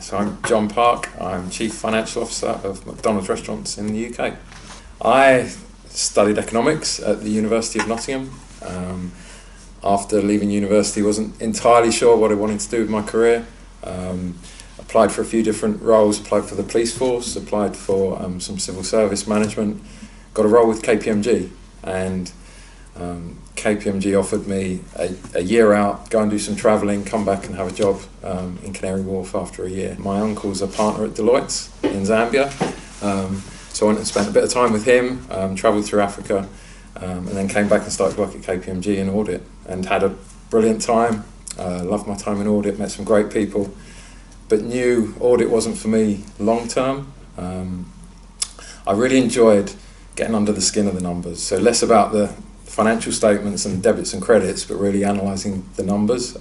So I'm John Park, I'm Chief Financial Officer of McDonald's restaurants in the UK. I studied economics at the University of Nottingham. After leaving university, wasn't entirely sure what I wanted to do with my career. Applied for a few different roles, applied for the police force, applied for some civil service management, got a role with KPMG, and KPMG offered me a year out, go and do some travelling, come back and have a job in Canary Wharf after a year. My uncle's a partner at Deloitte in Zambia, so I went and spent a bit of time with him, travelled through Africa, and then came back and started work at KPMG in audit, and had a brilliant time. Loved my time in audit, met some great people, but knew audit wasn't for me long term. I really enjoyed getting under the skin of the numbers, so less about the financial statements and debits and credits, but really analysing the numbers.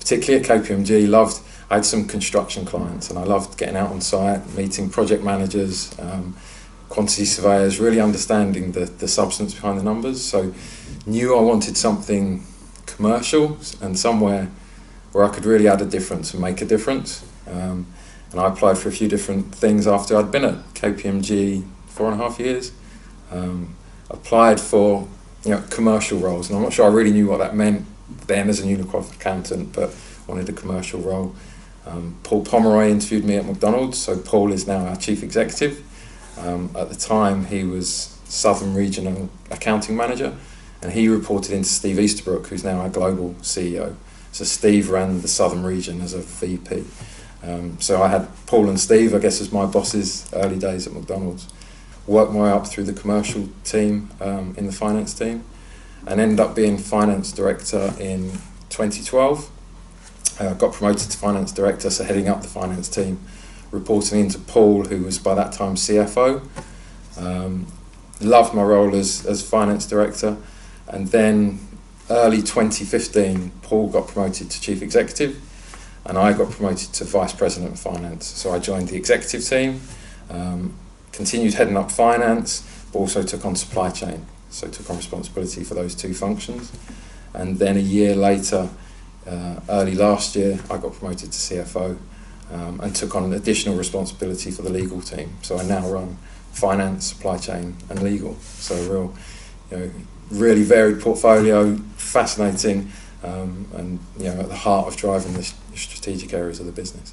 Particularly at KPMG, I had some construction clients, and I loved getting out on site, meeting project managers, quantity surveyors, really understanding the substance behind the numbers. So knew I wanted something commercial and somewhere where I could really add a difference and make a difference. And I applied for a few different things after I'd been at KPMG 4.5 years. Applied for commercial roles, and I'm not sure I really knew what that meant then as a newly qualified accountant, but wanted a commercial role. Paul Pomeroy interviewed me at McDonald's, so Paul is now our chief executive. At the time he was Southern Regional Accounting Manager, and he reported into Steve Easterbrook, who's now our global CEO. So Steve ran the Southern region as a VP. So I had Paul and Steve, I guess, as my bosses early days at McDonald's. Worked my way up through the commercial team in the finance team, and ended up being finance director in 2012. Got promoted to finance director, so heading up the finance team, reporting into Paul, who was by that time CFO. Loved my role as finance director, and then early 2015 Paul got promoted to chief executive, and I got promoted to vice president of finance. So I joined the executive team, continued heading up finance, but also took on supply chain, so took on responsibility for those two functions. And then a year later, early last year, I got promoted to CFO, and took on an additional responsibility for the legal team. So I now run finance, supply chain and legal. So a real, really varied portfolio, fascinating, and at the heart of driving the strategic areas of the business.